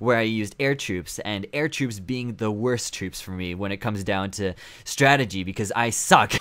where I used air troops, and air troops being the worst troops for me when it comes down to strategy because I suck.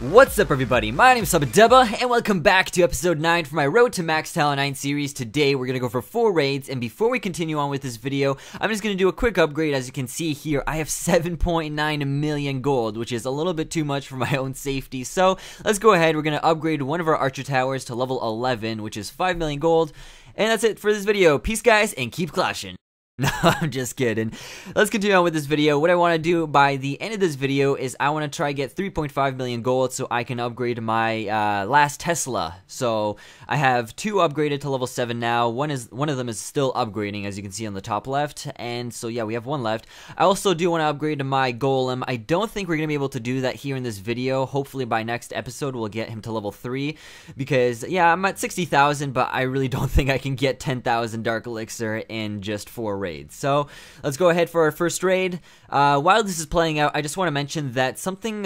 What's up, everybody? My name is HubaDubaYT, and welcome back to episode 9 for my Road to Max Talent 9 series. Today, we're going to go for 4 raids, and before we continue on with this video, I'm just going to do a quick upgrade. As you can see here, I have 7.9 million gold, which is a little bit too much for my own safety. So, let's go ahead. We're going to upgrade one of our archer towers to level 11, which is 5 million gold. And that's it for this video. Peace, guys, and keep clashing. No, I'm just kidding. Let's continue on with this video. What I want to do by the end of this video is I want to try get 3.5 million gold so I can upgrade my last Tesla. So I have 2 upgraded to level 7 now. One of them is still upgrading, as you can see on the top left. And so yeah, we have 1 left. I also do want to upgrade my golem. I don't think we're going to be able to do that here in this video. Hopefully by next episode we'll get him to level 3. Because yeah, I'm at 60,000, but I really don't think I can get 10,000 Dark Elixir in just 4 raids. So let's go ahead for our first raid. While this is playing out, I just want to mention that something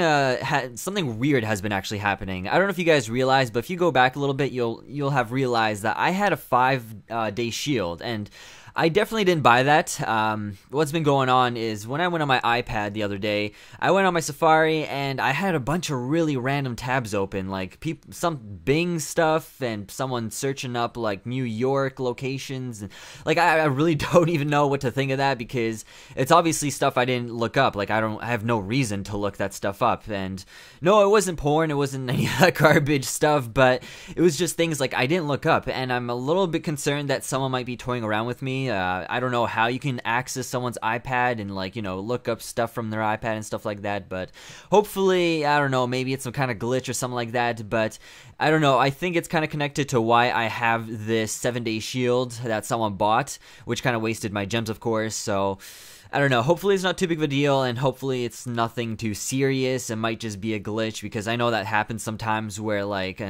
weird has been actually happening. I don't know if you guys realize, but if you go back a little bit, you'll have realized that I had a 5-day shield, and I definitely didn't buy that. What's been going on is when I went on my iPad the other day, I went on my Safari and I had a bunch of really random tabs open, like some Bing stuff and someone searching up like New York locations. And like I really don't even know what to think of that because it's obviously stuff I didn't look up. Like I have no reason to look that stuff up. And no, it wasn't porn, it wasn't any of that garbage stuff, but it was just things like I didn't look up, and I'm a little bit concerned that someone might be toying around with me. I don't know how you can access someone's iPad and, like, you know, look up stuff from their iPad and stuff like that, but hopefully, I don't know, maybe it's some kind of glitch or something like that, but I don't know. I think it's kind of connected to why I have this 7-day shield that someone bought, which kind of wasted my gems, of course, so I don't know. Hopefully it's not too big of a deal, and hopefully it's nothing too serious. It might just be a glitch, because I know that happens sometimes where, like,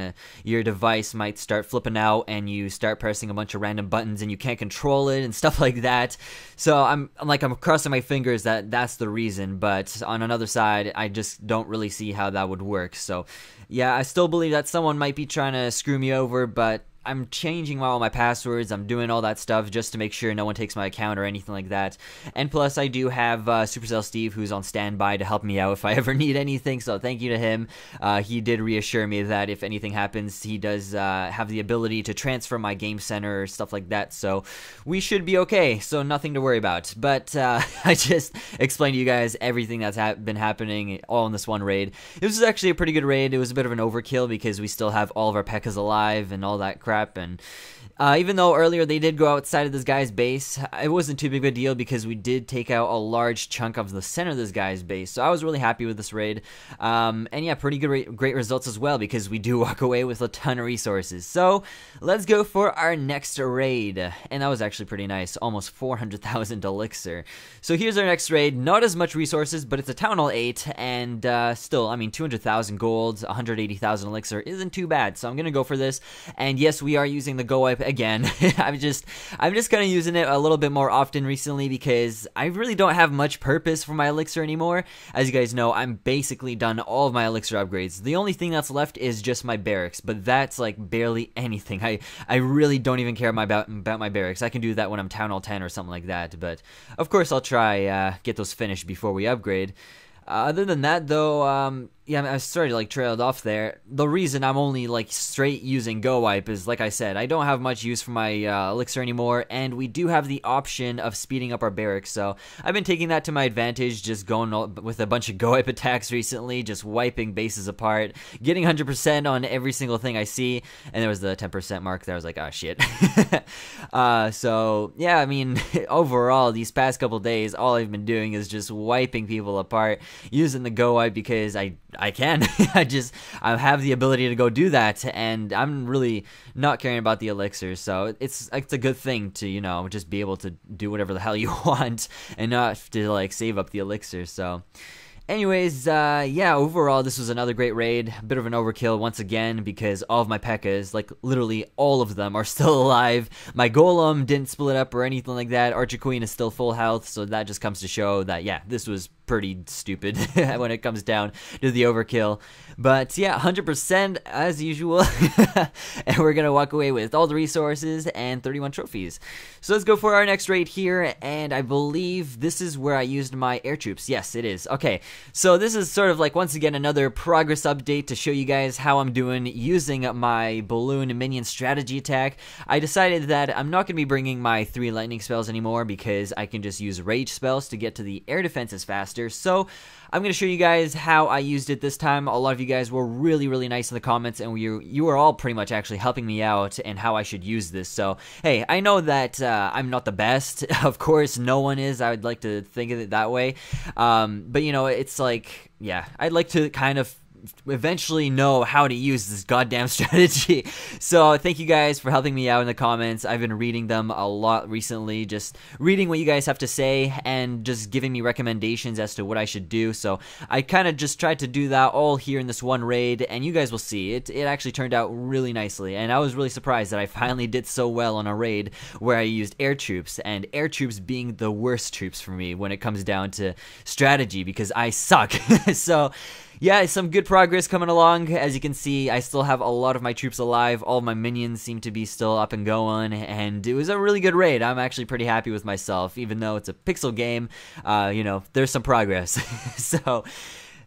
your device might start flipping out and you start pressing a bunch of random buttons and you can't control it and stuff like that. So I'm crossing my fingers that that's the reason, but on another side, I just don't really see how that would work. So yeah, I still believe that someone might be trying to screw me over, but I'm changing all my passwords, I'm doing all that stuff just to make sure no one takes my account or anything like that. And plus, I do have Supercell Steve, who's on standby to help me out if I ever need anything, so thank you to him. He did reassure me that if anything happens, he does have the ability to transfer my game center or stuff like that, so we should be okay, so nothing to worry about. But I just explained to you guys everything that's been happening all in this one raid. This was actually a pretty good raid. It was a bit of an overkill because we still have all of our P.E.K.K.A.s alive and all that crap. And even though earlier they did go outside of this guy's base, it wasn't too big of a deal because we did take out a large chunk of the center of this guy's base. So I was really happy with this raid. And yeah, pretty good, great results as well because we do walk away with a ton of resources. So let's go for our next raid. And that was actually pretty nice, almost 400,000 elixir. So here's our next raid. Not as much resources, but it's a Town Hall 8, and still, I mean, 200,000 gold, 180,000 elixir isn't too bad. So I'm gonna go for this. And yes, we are using the Go Wipe again. I'm just kind of using it a little bit more often recently because I really don't have much purpose for my elixir anymore. As you guys know, I'm basically done all of my elixir upgrades. The only thing that's left is just my barracks, but that's like barely anything. I really don't even care about my barracks. I can do that when I'm Town Hall 10 or something like that, but of course I'll try get those finished before we upgrade. Other than that, though, yeah, I started like trailed off there. The reason I'm only like straight using Go Wipe is, like I said, I don't have much use for my elixir anymore, and we do have the option of speeding up our barracks. So I've been taking that to my advantage, just going with a bunch of Go Wipe attacks recently, just wiping bases apart, getting 100% on every single thing I see. And there was the 10% mark there. I was like, oh shit. So yeah, I mean, overall, these past couple days, all I've been doing is just wiping people apart using the Go Wipe because I can. I have the ability to go do that, and I'm really not caring about the elixir, so it's a good thing to, you know, just be able to do whatever the hell you want and not have to like save up the elixir. So Anyways, yeah, overall, this was another great raid. A bit of an overkill once again because all of my P.E.K.K.A.s, like literally all of them, are still alive. My Golem didn't split up or anything like that. Archer Queen is still full health, so that just comes to show that, yeah, this was pretty stupid when it comes down to the overkill. But yeah, 100% as usual. And we're gonna walk away with all the resources and 31 trophies. So let's go for our next raid here, and I believe this is where I used my air troops. Yes, it is. Okay, so this is sort of like, once again, another progress update to show you guys how I'm doing using my balloon minion strategy attack. I decided that I'm not gonna be bringing my 3 lightning spells anymore because I can just use rage spells to get to the air defenses faster. So I'm going to show you guys how I used it this time. A lot of you guys were really nice in the comments, and you were all pretty much actually helping me out and how I should use this. So, hey, I know that I'm not the best. Of course, no one is. I would like to think of it that way. But, you know, it's like, yeah, I'd like to kind of eventually know how to use this goddamn strategy. So thank you guys for helping me out in the comments. I've been reading them a lot recently, just reading what you guys have to say and just giving me recommendations as to what I should do. So I kind of just tried to do that all here in this one raid, and you guys will see it actually turned out really nicely, and I was really surprised that I finally did so well on a raid where I used air troops, and air troops being the worst troops for me when it comes down to strategy because I suck. So yeah, some good progress coming along. As you can see, I still have a lot of my troops alive. All of my minions seem to be still up and going, and it was a really good raid. I'm actually pretty happy with myself, even though it's a pixel game. You know, there's some progress. So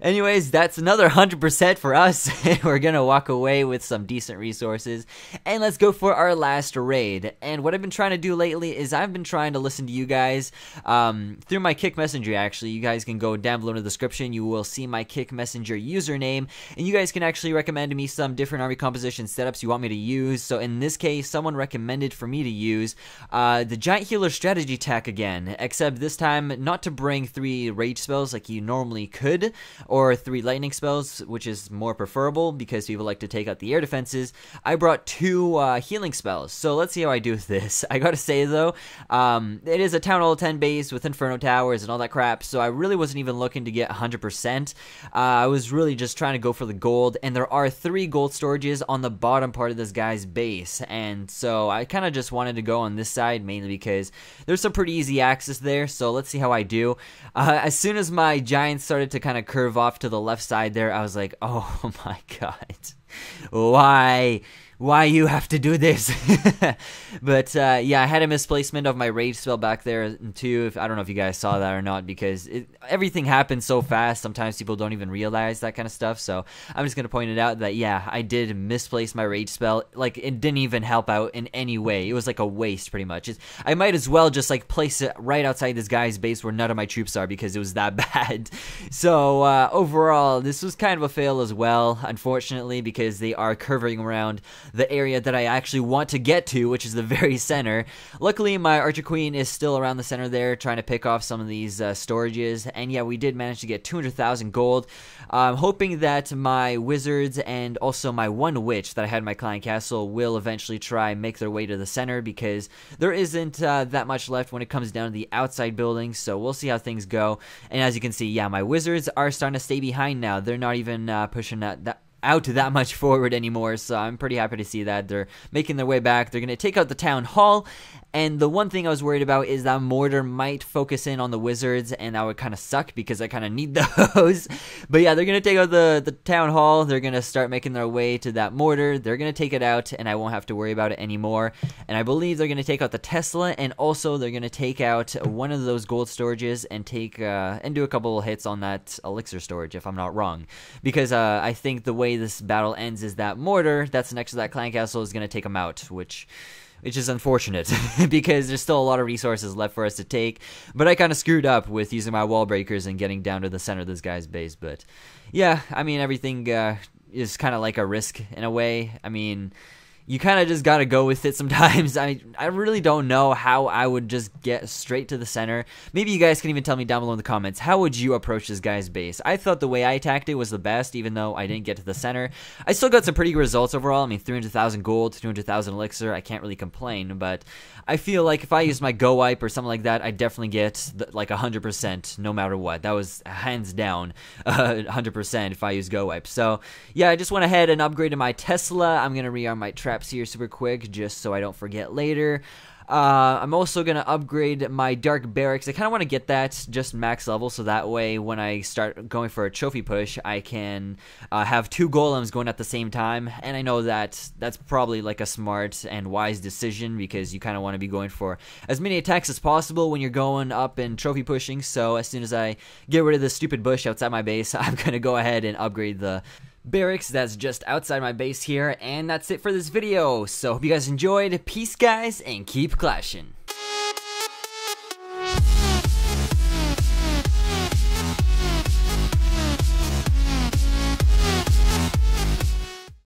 anyways, that's another 100% for us. We're gonna walk away with some decent resources, and let's go for our last raid. And what I've been trying to do lately is I've been trying to listen to you guys through my Kik Messenger. Actually, you guys can go down below in the description. You will see my Kik Messenger username, and you guys can actually recommend to me some different army composition setups you want me to use. So in this case, someone recommended for me to use the Giant Healer strategy attack again, except this time not to bring 3 rage spells like you normally could, or 3 lightning spells, which is more preferable because people like to take out the air defenses. I brought 2 healing spells, so let's see how I do with this. I gotta say though, it is a Town Hall 10 base with Inferno Towers and all that crap, so I really wasn't even looking to get 100%. I was really just trying to go for the gold, and there are 3 gold storages on the bottom part of this guy's base, and so I kind of just wanted to go on this side mainly because there's some pretty easy access there, so let's see how I do. As soon as my giants started to kind of curve off to the left side there, I was like, oh my god, why you have to do this? But yeah, I had a misplacement of my rage spell back there too. I don't know if you guys saw that or not, because everything happens so fast, sometimes people don't even realize that kind of stuff. So I'm just gonna point it out that yeah, I did misplace my rage spell. Like, it didn't even help out in any way. It was like a waste pretty much. I might as well just like place it right outside this guy's base where none of my troops are, because it was that bad. So overall, this was kind of a fail as well, unfortunately, because they are curving around the area that I actually want to get to, which is the very center. Luckily, my Archer Queen is still around the center there, trying to pick off some of these storages, and yeah, we did manage to get 200,000 gold. I'm hoping that my wizards and also my one witch that I had in my client castle will eventually try and make their way to the center, because there isn't that much left when it comes down to the outside buildings, so we'll see how things go. And as you can see, yeah, my wizards are starting to stay behind now. They're not even pushing out that much forward anymore, so I'm pretty happy to see that they're making their way back. They're going to take out the town hall, and the one thing I was worried about is that mortar might focus in on the wizards, and that would kind of suck because I kind of need those. But yeah, they're going to take out the town hall. They're going to start making their way to that mortar. They're going to take it out, and I won't have to worry about it anymore. And I believe they're going to take out the Tesla, and also they're going to take out one of those gold storages and take and do a couple of hits on that elixir storage, if I'm not wrong. Because I think the way this battle ends is that mortar that's next to that clan castle is going to take them out, which is unfortunate because there's still a lot of resources left for us to take. But I kind of screwed up with using my wall breakers and getting down to the center of this guy's base. But yeah, I mean, everything is kind of like a risk in a way. I mean, you kind of just gotta go with it sometimes. I really don't know how I would just get straight to the center. Maybe you guys can even tell me down below in the comments, how would you approach this guy's base? I thought the way I attacked it was the best, even though I didn't get to the center. I still got some pretty good results overall. I mean, 300,000 gold, 200,000 elixir, I can't really complain, but I feel like if I used my go wipe or something like that, I'd definitely get like 100% no matter what. That was hands down 100% if I use go wipe. So yeah, I just went ahead and upgraded my Tesla. I'm gonna rearm my traps here super quick just so I don't forget later. I'm also going to upgrade my Dark Barracks. I kind of want to get that just max level, so that way when I start going for a trophy push, I can have 2 golems going at the same time. And I know that that's probably like a smart and wise decision, because you kind of want to be going for as many attacks as possible when you're going up and trophy pushing. So as soon as I get rid of this stupid bush outside my base, I'm going to go ahead and upgrade the barracks that's just outside my base here, and that's it for this video. So hope you guys enjoyed. Peace guys, and keep clashing.